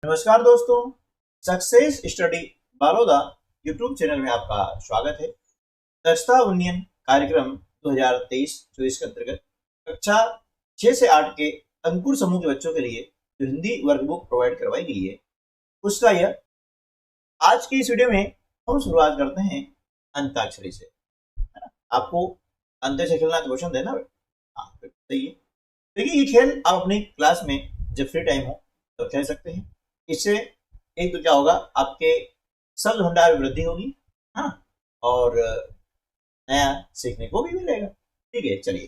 नमस्कार दोस्तों, success study Baloda YouTube channel में आपका स्वागत है। दक्षता उन्नयन कार्यक्रम 2023-24 के अंतर्गत कक्षा 6 से 8 के अंकुर समूह के बच्चों के लिए जो हिंदी वर्कबुक प्रोवाइड करवाई गई है उसका यह आज की इस वीडियो में हम शुरुआत करते हैं अंताक्षरी से। आपको अंताक्षरी खेलना तो पसंद है ना? हाँ, सही है। देखिए, ये खेल आप अपनी क्लास में जब फ्री टाइम हो तो खेल सकते हैं। इससे एक तो क्या होगा, आपके शब्द भंडार में वृद्धि होगी, हाँ, और नया सीखने को भी मिलेगा। ठीक है, चलिए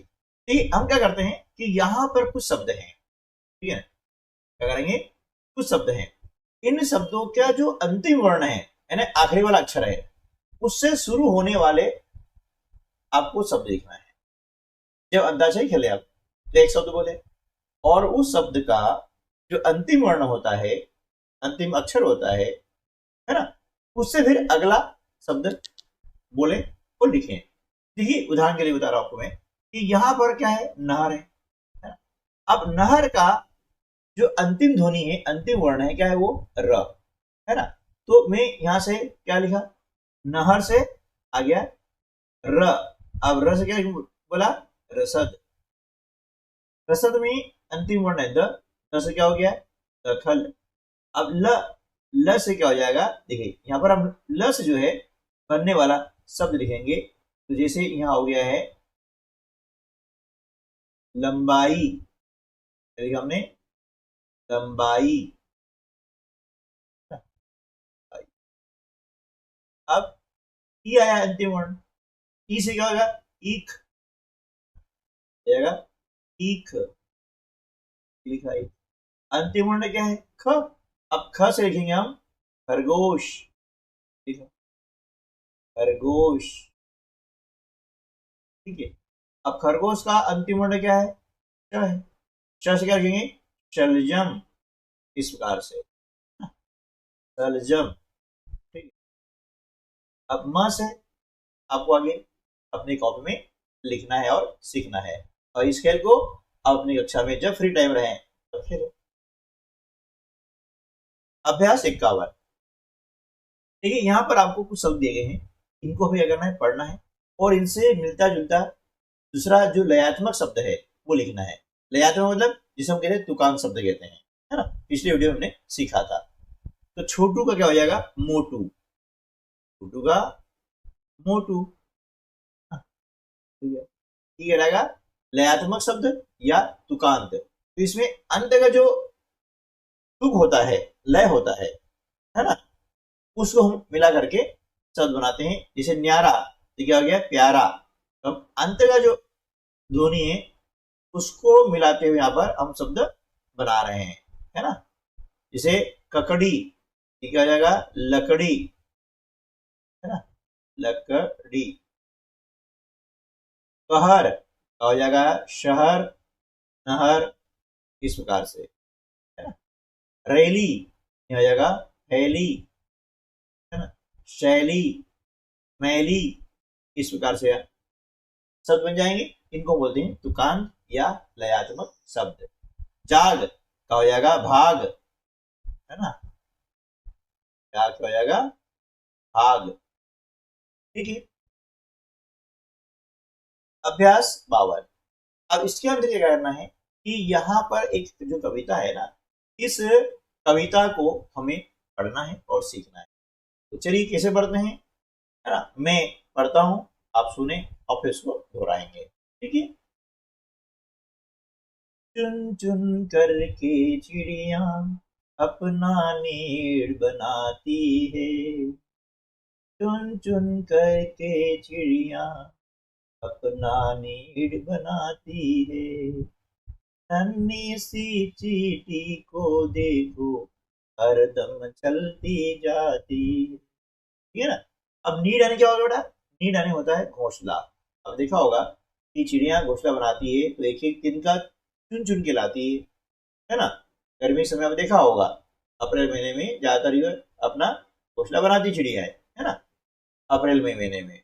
ठीक, हम क्या करते हैं कि यहाँ पर कुछ शब्द हैं, ठीक है, क्या करेंगे, कुछ शब्द हैं, इन शब्दों का जो अंतिम वर्ण है यानी आखिरी वाला अक्षर है उससे शुरू होने वाले आपको शब्द लिखना है। जब अंताक्षरी खेले आप तो एक शब्द बोले और उस शब्द का जो अंतिम वर्ण होता है, अंतिम अक्षर होता है ना, उससे फिर अगला शब्द बोले और लिखें। देखिए, उदाहरण के लिए बता रहा हूं आपको मैं कि यहां पर क्या है, नहर है ना? अब नहर का जो अंतिम ध्वनि है, अंतिम वर्ण है, क्या है वो, र है ना। तो मैं यहां से क्या लिखा, नहर से आ गया र। अब र से क्या बोला, रसद। रसद में अंतिम वर्ण है द से क्या हो गया, दखल। अब ल से क्या हो जाएगा, देखिए यहां पर हम ल से जो है बनने वाला शब्द लिखेंगे। तो जैसे यहां हो गया है लंबाई, लिखा हमने लंबाई। अब ई आया अंतिम वर्ण, ई से क्या होगा, ईख जाएगा, ईख लिखा है। अंतिम वर्ण क्या है, ख। अब ख से लिखेंगे हम खरगोश, खरगोश, ठीक है। अब खरगोश का अंतिम वर्ण क्या है, श है। श से क्या लिखेंगे, शलजम, इस प्रकार से शलजम, ठीक है। अब म से आपको आगे अपनी कॉपी में लिखना है और सीखना है, और इस खेल को आप अपनी कक्षा में जब फ्री टाइम रहे तो खेलें। अभ्यास 51, देखिए यहाँ पर आपको कुछ शब्द दिए गए हैं, इनको भी करना है, पढ़ना है और इनसे मिलता जुलता दूसरा जो लयात्मक शब्द है वो लिखना है। लयात्मक मतलब जिसे हम कहते हैं तुकांत शब्द कहते हैं, है ना। पिछले वीडियो में हमने सीखा था। तो छोटू का क्या हो जाएगा, मोटू, छोटू का मोटू, ठीक है, रहेगा लयात्मक शब्द या तुकांत। तो इसमें अंत का जो तुक होता है, लय होता है ना, उसको हम मिला करके शब्द बनाते हैं। जैसे न्यारा, तो क्या हो गया, प्यारा। तो अंत का जो ध्वनि है उसको मिलाते हुए यहाँ पर हम शब्द बना रहे हैं, है ना। जैसे ककड़ी, क्या हो जाएगा, लकड़ी, है ना, लकड़ी। कहर हो जाएगा शहर, नहर, इस प्रकार से, है ना। रैली हो जाएगा थैली, है ना। शैली, मैली, इस प्रकार से शब्द बन जाएंगे। इनको बोलते हैं तुकांत या लयात्मक शब्द। जाग का हो जाएगा भाग, है ना, जाग का हो जाएगा भाग, ठीक है। अभ्यास 52, अब इसके अंदर क्या करना है कि यहाँ पर एक जो कविता है ना, इस कविता को हमें पढ़ना है और सीखना है। तो चलिए कैसे पढ़ते हैं, है ना। मैं पढ़ता हूं, आप सुने और फिर उसको दोहराएंगे, ठीक है। चुन चुन करके चिड़िया अपना नीड़ बनाती है, चुन चुन करके चिड़िया अपना नीड़ बनाती है, नन्ही सी चींटी को देखो हरदम चलती जाती है, ठीक है ना। अब नीड आने क्या होगा बेटा, नीड आने होता है घोंसला। अब देखा होगा कि चिड़िया घोंसला बनाती है तो एक एक दिन का चुन चुन के लाती है ना। गर्मी के समय में देखा होगा अप्रैल महीने में ज्यादातर ये अपना घोंसला बनाती चिड़िया है ना, अप्रैल मई महीने में।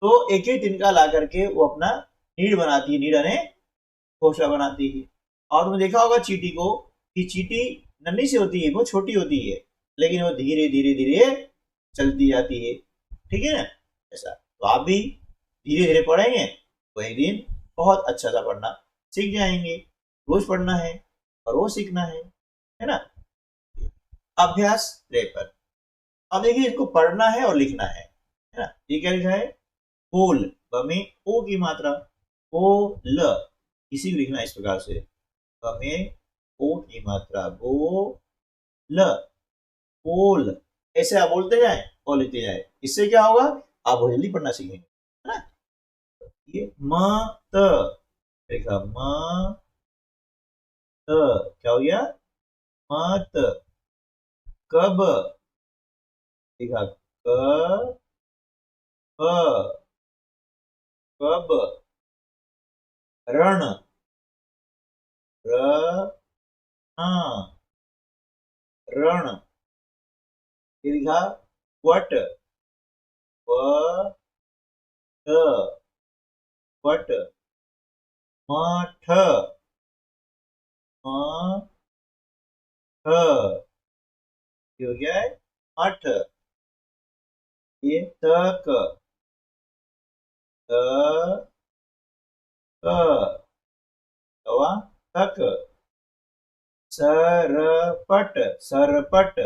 तो एक एक दिन का ला करके वो अपना नीड बनाती है, नीड आने घोंसला बनाती है। और तुमने देखा होगा चींटी को कि चींटी नन्ही सी होती है, बहुत छोटी होती है, लेकिन वो धीरे धीरे धीरे चलती जाती है। ठीक है ना, ऐसा। तो आप भी धीरे धीरे पढ़ेंगे तो एक दिन बहुत अच्छा सा पढ़ना सीख जाएंगे। रोज पढ़ना है और रोज सीखना है ना। अभ्यास 53। अब देखिए, इसको पढ़ना है और लिखना है ना। ये क्या लिखा है? बोल। में ओ की मात्रा, ओ ल, इसी को लिखना है इस प्रकार से। में ओ की मात्रा, बो ल, बोल। ऐसे आप बोलते जाए और लिखते जाए, इससे क्या होगा, आप बहुत जल्दी पढ़ना सीखेंगे, है ना। ये म त, देखा म त, क्या हो गया? मत। कब, देखा क, प, कब। रण, र, ण, रण। ये लिखा वट, व, ट, वट। मठ, म, ठ, ये हो गया है मठ। ये तक, त, क, तवा तक। सरपट, सरपट,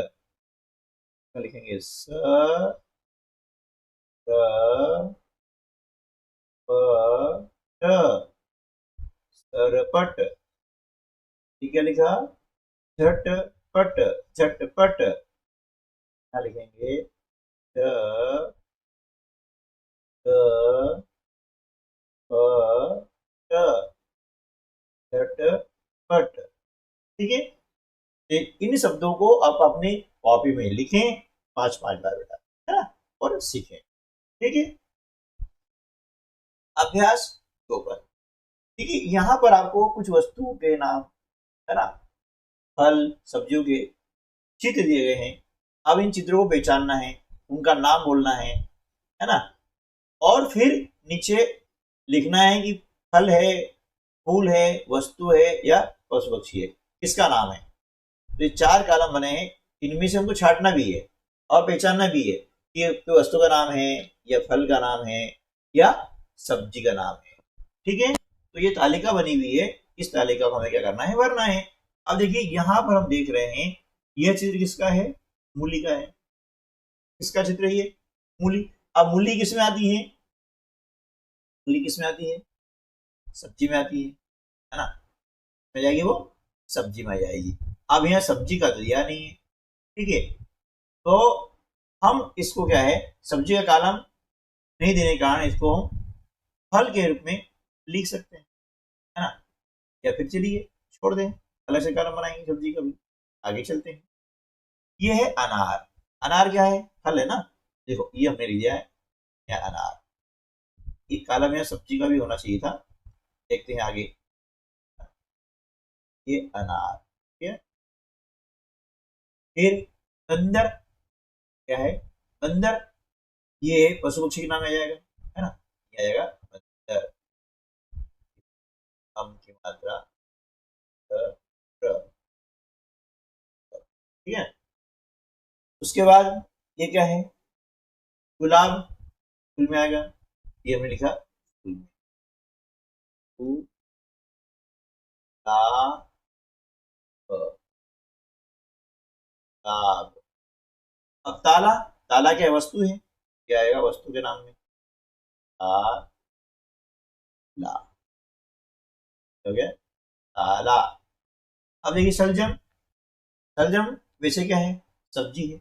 लिखेंगे स, र, प, ट, सरपट। ठीक है, लिखा झटपट, झटपट। क्या लिखेंगे? ट, ट, प, ट, झटपट। ठीक है। इन शब्दों को आप अपनी कॉपी में लिखें 5-5 बार बेटा, है ना, और सीखें। ठीक है। अभ्यास 2 पर। ठीक है, यहाँ पर आपको कुछ वस्तुओं के नाम, है ना, फल सब्जियों के चित्र दिए गए हैं। अब इन चित्रों को पहचानना है, उनका नाम बोलना है ना। और फिर नीचे लिखना है कि फल है, फूल है, वस्तु है या पशु पक्षी है, किसका नाम है। तो ये 4 कॉलम बने हैं, इनमें से हमको छांटना भी है और पहचानना भी है कि ये वस्तु का नाम है या फल का नाम है या सब्जी का नाम है। ठीक है। तो ये तालिका बनी हुई है, इस तालिका को हमें क्या करना है, भरना है। अब देखिए, यहां पर हम देख रहे हैं, यह चित्र किसका है? मूली का है। किसका चित्र है ये? मूली। अब मूली किसमें आती है? मूली किसमें आती है? सब्जी में आती है ना। में जाएगी वो, सब्जी में आ जाएगी। अब यहाँ सब्जी का तो दिया नहीं है। ठीक है। तो हम इसको क्या है, सब्जी का कॉलम नहीं देने के कारण इसको हम फल के रूप में लिख सकते हैं, है ना। या फिर चलिए छोड़ दें, अलग से कॉलम बनाएंगे सब्जी का भी। आगे चलते हैं। ये है अनार। अनार क्या है? फल है ना। देखो, ये हमने लिया है, यह अनार। ये कॉलम या सब्जी का भी होना चाहिए था। देखते हैं आगे। ये अनार, ठीक है। फिर बंदर, क्या है? बंदर। ये पशु पक्षी के नाम आ जाएगा, है ना। ये आएगा बंदर। हम की मात्रा, ठीक है। उसके बाद ये क्या है? गुलाब, फूल में आएगा। ये हमने लिखा फूल में, गुलाब, अब ताला। ताला क्या वस्तु है? क्या आएगा वस्तु के नाम में? ताला, हो गया ताला। अब देखिए सलजम। सलजम वैसे क्या है? सब्जी है,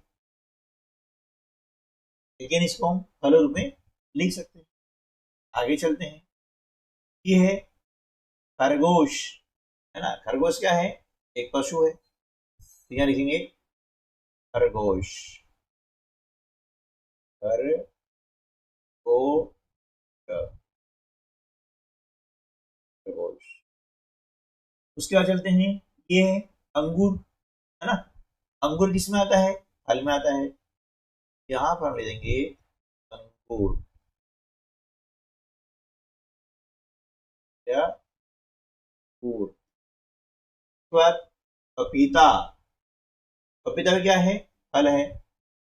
लेकिन इसको हम फल रूप में लिख सकते हैं। आगे चलते हैं। ये है खरगोश, है ना। खरगोश क्या है? एक पशु है, तो यहाँ लिखेंगे खरगोश, खरगोश, खरगोश। उसके बाद चलते हैं। ये है अंगूर, है ना। अंगूर किस में आता है? फल में आता है। यहाँ पर हम ले देंगे अंगूर, या अंगूर। उसके बाद पपीता, पपीता का क्या है, फल है,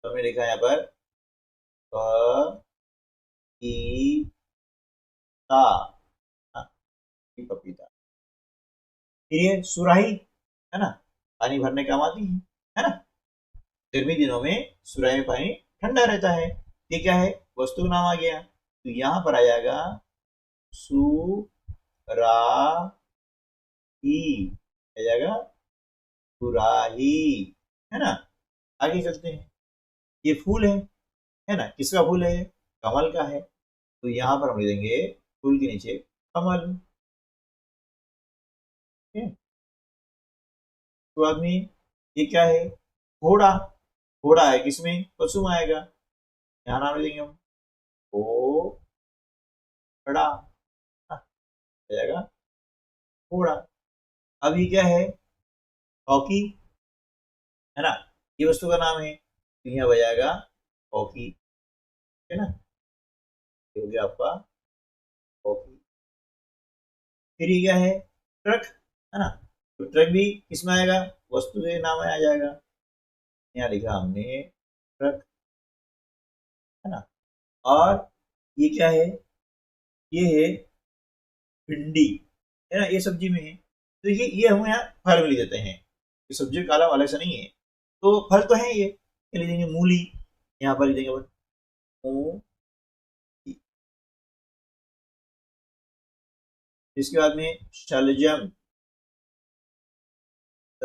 तो हमने लिखा है यहाँ पर पपीता, हाँ, ये पपीता। फिर ये सुराही है ना, पानी भरने काम आती है ना। गर्मी दिनों में सुराही में पानी ठंडा रहता है। ये क्या है, वस्तु का नाम आ गया, तो यहाँ पर आ जाएगा सुराही, आ जाएगा सुराही, है ना। आगे चलते हैं, ये फूल है ना, किसका फूल है, कमल का है, तो यहाँ पर हम लिख देंगे फूल के नीचे कमल। तो आदमी, ये क्या है, घोड़ा, घोड़ा है किसमें, पशु में आएगा, यहाँ नाम लिख देंगे हम घोड़ा, हाँ, आ जाएगा घोड़ा। अब ये क्या है, हॉकी, है ना, ये वस्तु का नाम है, तो यहाँ बजाएगा हॉकी, है ना, ये हो गया आपका हॉकी। फिर ये क्या है, ट्रक, है ना, तो ट्रक भी किसमें आएगा, वस्तु के नाम में आ जाएगा, यहाँ लिखा हमने ट्रक, है ना। और ये क्या है, ये है भिंडी, है ना, ये सब्जी में है, तो ये हम यहाँ फल में लिख देते हैं, ये सब्जी का कालम अलग से नहीं है, तो फल तो है ये लिख देंगे मूली, यहाँ पर लिख देंगे मूली। इसके बाद में शलजम, स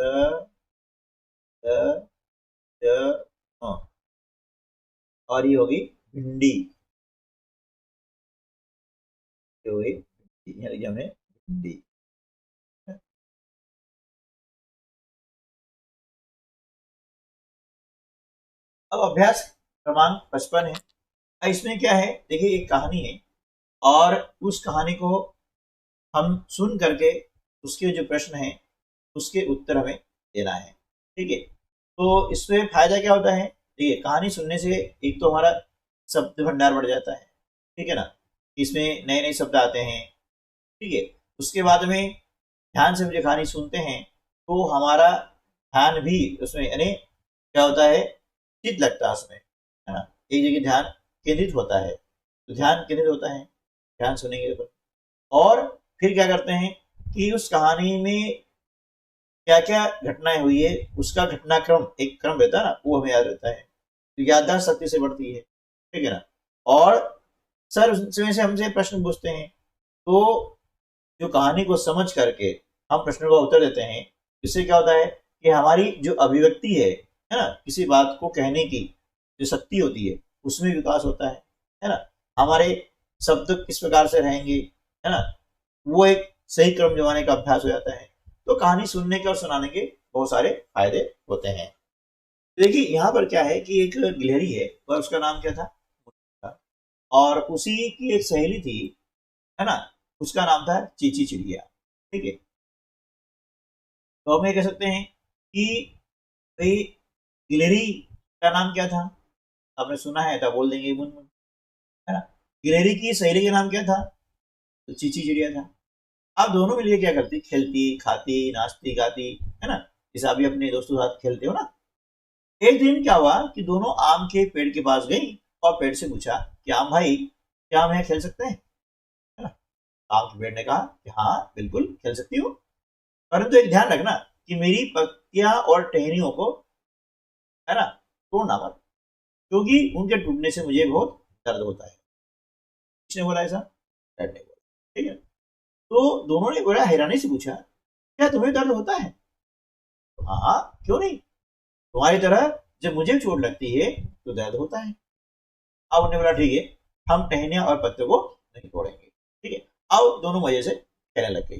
ज ज हाँ, और ये होगी भिंडी, ये होगी भिंडी, यहाँ लिखा हमने भिंडी। अब अभ्यास क्रमांक 55 है। अब इसमें क्या है, देखिए एक कहानी है, और उस कहानी को हम सुन करके उसके जो प्रश्न है उसके उत्तर हमें देना है, ठीक है। तो इसमें फायदा क्या होता है, देखिए कहानी सुनने से एक तो हमारा शब्द भंडार बढ़ जाता है, ठीक है ना, इसमें नए नए शब्द आते हैं, ठीक है। उसके बाद में ध्यान से मुझे कहानी सुनते हैं तो हमारा ध्यान भी उसमें, यानी क्या होता है, चित लगता है उसमें, है ना, एक जगह ध्यान केंद्रित होता है, तो ध्यान केंद्रित होता है ध्यान सुनेंगे तो। और फिर क्या करते हैं कि उस कहानी में क्या क्या घटनाएं हुई है उसका घटनाक्रम, एक क्रम रहता है ना, वो हमें याद रहता है, तो याददाश्त शक्ति से बढ़ती है, ठीक है ना। और सर उसमें से हमसे प्रश्न पूछते हैं, तो जो कहानी को समझ करके हम प्रश्नों का उत्तर देते हैं, इससे क्या होता है कि हमारी जो अभिव्यक्ति है ना, किसी बात को कहने की जो शक्ति होती है उसमें विकास होता है ना, हमारे शब्द किस प्रकार से रहेंगे, है ना, वो एक सही क्रम जमाने का अभ्यास हो जाता है। तो कहानी सुनने के और सुनाने के बहुत सारे फायदे होते हैं। देखिए यहाँ पर क्या है कि एक गिलहरी है, और उसका नाम क्या था, और उसी की एक सहेली थी, है ना, उसका नाम था चीची चिड़िया, ठीक है। तो हम ये कह सकते हैं कि भाई गिलहरी का नाम क्या था, आपने सुना है तो बोल देंगे मुनमुन, है ना। गिलहरी की सहेली का नाम क्या था, तो चीची चिड़िया था। आप दोनों मिलकर क्या करती, खेलती खाती नाचती गाती, है ना, जैसे अभी अपने दोस्तों के साथ खेलते हो ना। एक दिन क्या हुआ कि दोनों आम के पेड़ के पास गई और पेड़ से पूछा कि आम भाई, क्या हम यहाँ खेल सकते हैं, है ना। आम के पेड़ ने कहा कि हाँ बिल्कुल खेल सकती हो, परंतु एक ध्यान रखना कि मेरी पत्तियां और टहनियों को, है ना, तोड़ना मत, क्योंकि उनके टूटने से मुझे बहुत दर्द होता है। किसने बोला ऐसा, डैड ने बोला, ठीक है। तो दोनों ने बड़ा हैरानी से पूछा, क्या तुम्हें दर्द होता है, तो हाँ हाँ क्यों नहीं, तुम्हारी तरह जब मुझे चोट लगती है तो दर्द होता है। अब उन्होंने बोला ठीक है, हम टहनियां और पत्ते को नहीं तोड़ेंगे, ठीक है। अब दोनों मजे से खेलने लग गई।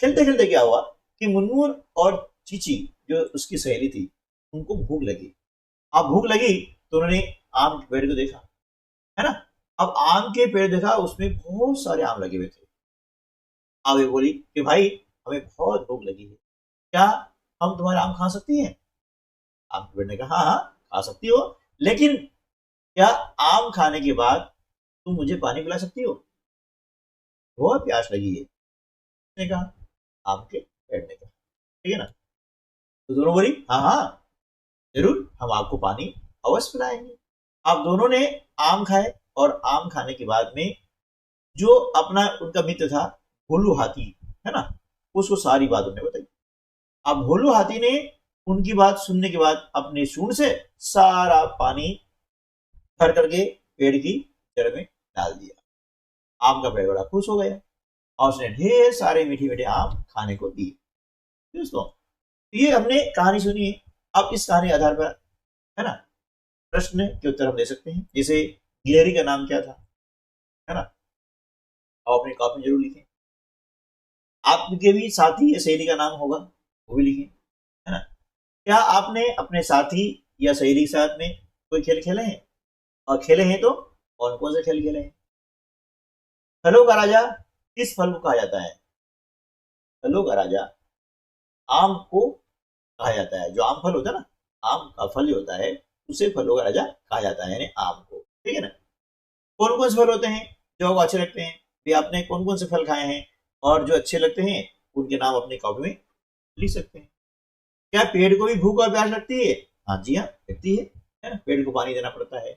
खेलते खेलते क्या हुआ कि मुनमुन और चीची जो उसकी सहेली थी उनको भूख लगी। अब भूख लगी तो उन्होंने आम के पेड़ को देखा, है ना। अब आम के पेड़ देखा, उसमें बहुत सारे आम लगे हुए थे। अब ये बोली कि भाई हमें बहुत भूख लगी है, क्या हम तुम्हारे आम खा सकती हैं। आम के पेड़ ने कहा हाँ हाँ खा सकती हो, लेकिन क्या आम खाने के बाद तुम मुझे पानी पिला सकती हो, बहुत प्यास लगी है, उसने कहा, आम के पेड़ ने कहा, ठीक है ना। तो दोनों बोली हाँ हाँ जरूर हम आपको पानी अवश्य पिलाएंगे। आप दोनों ने आम खाए और आम खाने के बाद में जो अपना उनका मित्र था भोलू हाथी, है ना, उसको सारी बात उन्होंने बताई। अब भोलू हाथी ने उनकी बात सुनने के बाद अपने सूंड से सारा पानी भर करके पेड़ की जड़ में डाल दिया। आम का पेड़ बड़ा खुश हो गया और उसने ढेर सारे मीठे मीठे आम खाने को दिए। दोस्तों, ये हमने कहानी सुनी है। अब इस कहानी के आधार पर, है ना, प्रश्न के उत्तर हम दे सकते हैं। जैसे गिलहरी का नाम क्या था, है ना, आप अपनी कॉपी में जरूर लिखें। आपके भी साथी या सहेली का नाम होगा, वो भी लिखें, है ना। क्या आपने अपने साथी या सहेली के साथ में कोई खेल खेले हैं, और खेले हैं तो कौन कौन से खेल खेले हैं? फलों का राजा किस फल को कहा जाता है? फलों का राजा आम को कहा जाता है। जो आम फल होता है ना, आम का फल जो होता है उसे फलों का राजा कहा जाता है, यानी आम को। ठीक है ना। कौन कौन से फल होते हैं जो आपको अच्छे लगते हैं? भी आपने कौन कौन से फल खाए हैं और जो अच्छे लगते हैं उनके नाम अपनी कॉपी में लिख सकते हैं। क्या पेड़ को भी भूख और प्यास लगती है? हाँ जी हाँ, लगती है ना। पेड़ को पानी देना पड़ता है,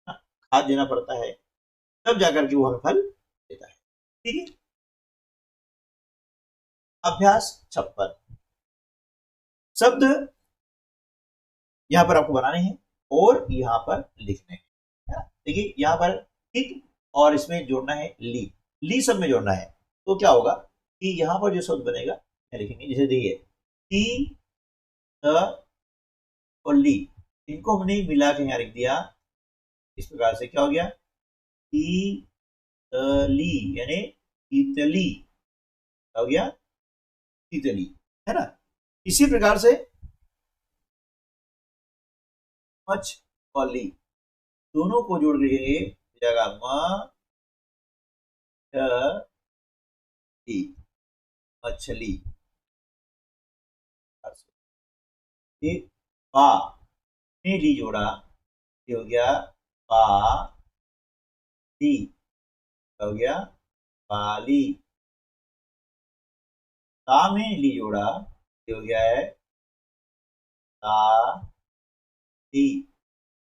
खाद देना पड़ता है, तब जाकर के वो हमें फल देता है। ठीक है। अभ्यास 56 शब्द यहाँ पर आपको बनाने हैं और यहाँ पर लिखने हैं, है ना। देखिए यहाँ पर ठीक, और इसमें जोड़ना है ली सब में जोड़ना है। तो क्या होगा कि यहाँ पर जो शब्द बनेगा लिखेंगे। जैसे देखिए टी, और ली, इनको हमने मिला के यहाँ लिख दिया। इस प्रकार से क्या हो गया, ली यानी तितली हो गया, तितली, है ना। इसी प्रकार से मच और ली दोनों को जोड़ लिखेंगे, जगह मछली। फिर पा में ली जोड़ा, ये हो गया पा ली, हो गया पाली। ता में ली जोड़ा, ये हो गया है ताली,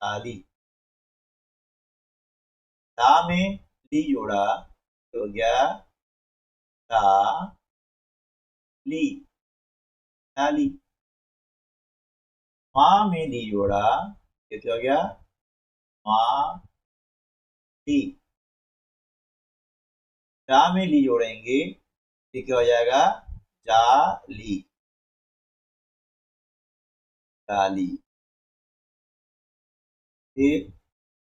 ताली। ता में ली जोड़ा, ये हो गया ताली, ताली। माँ में ली जोड़ा, ये क्या हो गया माँ ली। जा में ली जोड़ेंगे, ये क्या हो जाएगा जाली, जाली। फिर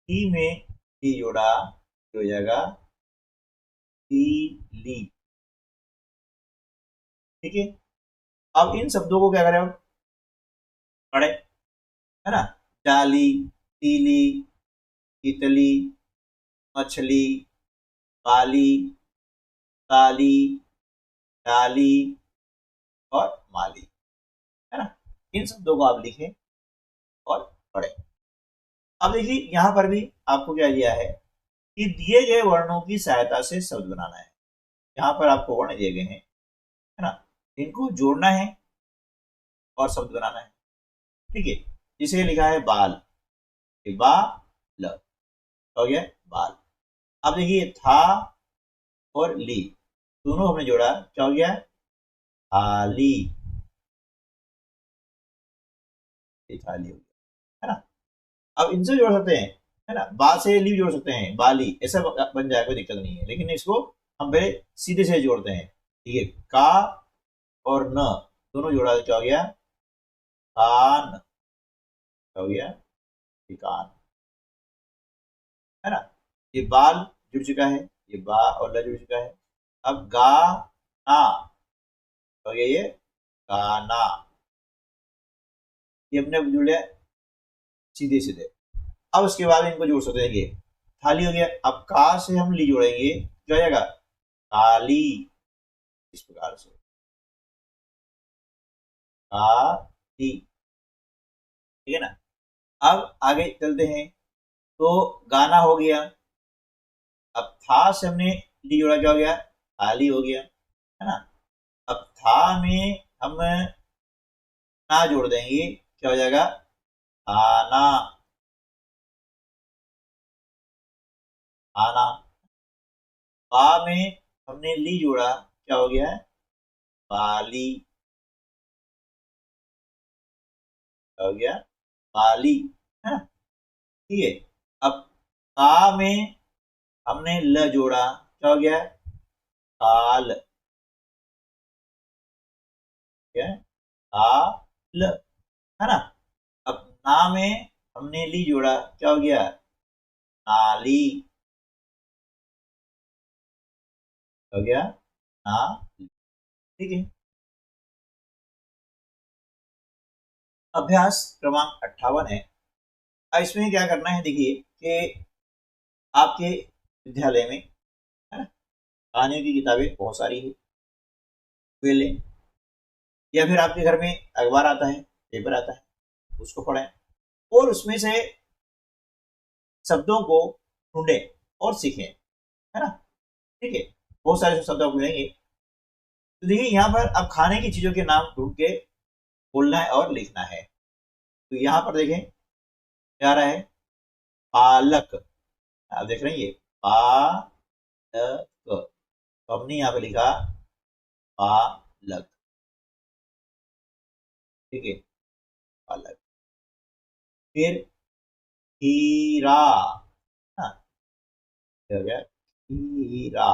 टी में ली जोड़ा, ये हो जाएगा ली। ठीक है। अब इन शब्दों को क्या करें, अब पढ़े, है ना। जाली, तीली, तितली, मछली, काली, काली, डाली और माली, है ना। इन शब्दों को आप लिखें और पढ़ें। अब देखिए यहां पर भी आपको क्या दिया है कि दिए गए वर्णों की सहायता से शब्द बनाना है। यहाँ पर आपको वर्ण दिए गए हैं, है ना, इनको जोड़ना है और शब्द बनाना है। ठीक है। जिसे लिखा है बाल, बाल हो गया बाल। अब देखिए था और ली दोनों हमने जोड़ा, क्या हो गया थाली, थाली हो गया, है ना। अब इनसे जोड़ सकते हैं, है ना, बा से ली जोड़ सकते हैं, बाली, ऐसा बन जाए, कोई दिक्कत नहीं है। लेकिन इसको हम पहले सीधे से जोड़ते हैं। ठीक है। का और न दोनों जोड़ा, क्या हो गया कान, क्या हो गया कान, है ना। ये बाल जुड़ चुका है, ये बा और ल जुड़ चुका है। अब गा ना हो गया ये गाना, ये हमने जुड़े सीधे सीधे। अब उसके बाद इनको जोड़ सकते हैं, ये थाली हो गया। अब का से हम ली जोड़ेंगे, क्या हो जाएगा काली, इस प्रकार से काली। ठीक है ना। अब आगे चलते हैं, तो गाना हो गया। अब था से हमने ली जोड़ा, क्या हो गया थाली हो गया, है ना। अब था में हम ना जोड़ देंगे, क्या हो जाएगा आना, आना। बा में हमने ली जोड़ा, क्या हो गया है? बाली, क्या हो गया? बाली, है ना? ठीक है। अब का में हमने ल जोड़ा, क्या हो गया? काल, क्या है? काल, है ना? अब ना में हमने ली जोड़ा, क्या हो गया? नाली, हो गया ना। ठीक है। अभ्यास क्रमांक 58 है। अब इसमें क्या करना है, देखिए कि आपके विद्यालय में, है ना, कहानियों की किताबें बहुत सारी है, वे लें, या फिर आपके घर में अखबार आता है, पेपर आता है, उसको पढ़ें और उसमें से शब्दों को ढूंढें और सीखें, है ना? ठीक है। बहुत सारे शब्द आपको मिलेंगे। तो देखिए यहाँ पर अब खाने की चीजों के नाम ढूंढ के बोलना है और लिखना है। तो यहाँ पर देखें क्या रहा है? पालक, आप देख रहे हैं ये पालक, तो हमने यहाँ पे लिखा पालक। ठीक है, पालक। फिर हीरा, हाँ, क्या हो गया? हीरा।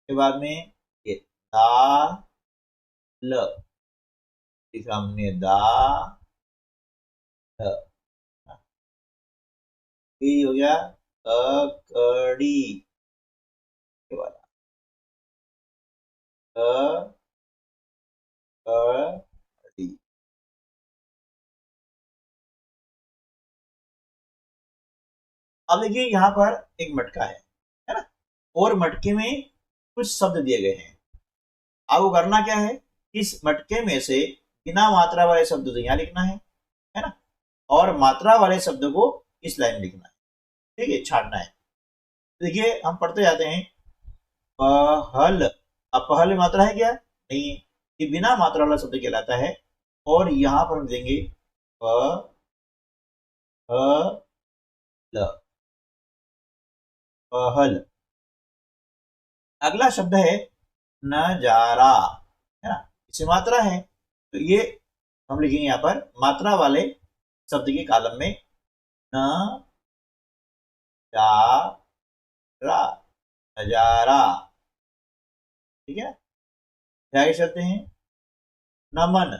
के बाद में ये दाल, लिखा हमने दाल। ये हो गया ककड़ी, के बाद ककड़ी। अब देखिए यहाँ पर एक मटका है ना? और मटके में कुछ शब्द दिए गए हैं। अब करना क्या है, इस मटके में से बिना मात्रा वाले शब्द तो यहाँ लिखना है ना? और मात्रा वाले शब्द को इस लाइन में लिखना है। ठीक है, छाटना है। देखिए हम पढ़ते जाते हैं। पहल, अब पहल में मात्रा है क्या? नहीं है, ये बिना मात्रा वाला शब्द कहलाता है। और यहां पर हम देंगे प ल, पहल। अगला शब्द है नजारा, है ना? इसमें मात्रा है, तो ये हम लिखेंगे यहाँ पर मात्रा वाले शब्द के कॉलम में न जा रा, नजारा। ठीक है, आगे चलते हैं। नमन,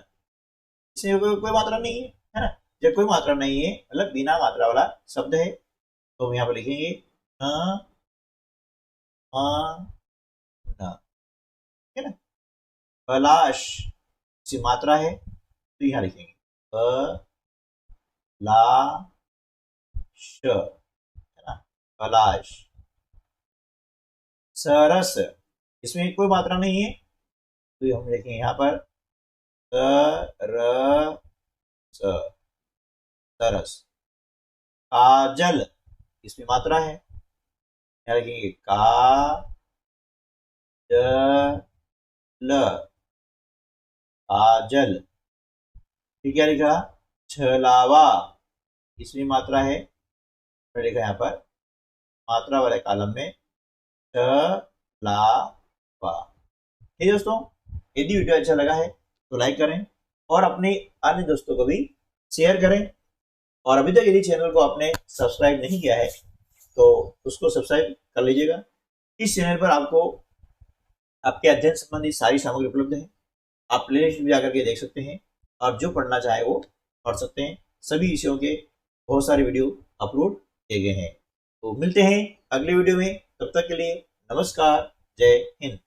इसमें कोई मात्रा नहीं है ना? जब कोई मात्रा नहीं है मतलब बिना मात्रा वाला शब्द है, तो हम यहाँ पर लिखेंगे न न, ठीक है ना? पलाश, इसकी मात्रा है तो यहाँ लिखेंगे ला श, है ना? पलाश। सरस, इसमें कोई मात्रा नहीं है तो हम लिखेंगे यहाँ पर स, सरस। काजल, इसमें मात्रा है, यहाँ लिखेंगे का ज ल, काजल। फिर क्या लिखा? छलावा, इसमें मात्रा है, मैंने लिखा यहाँ पर मात्रा वाले कॉलम में छलावा। ठीक है दोस्तों, यदि वीडियो अच्छा लगा है तो लाइक करें और अपने अन्य दोस्तों को भी शेयर करें। और अभी तक यदि चैनल को आपने सब्सक्राइब नहीं किया है तो उसको सब्सक्राइब कर लीजिएगा। इस चैनल पर आपको आपके अध्ययन संबंधी सारी सामग्री उपलब्ध है। आप प्लेलिस्ट में जाकर के देख सकते हैं और जो पढ़ना चाहे वो पढ़ सकते हैं। सभी विषयों के बहुत सारे वीडियो अपलोड किए गए हैं। तो मिलते हैं अगले वीडियो में, तब तक के लिए नमस्कार, जय हिंद।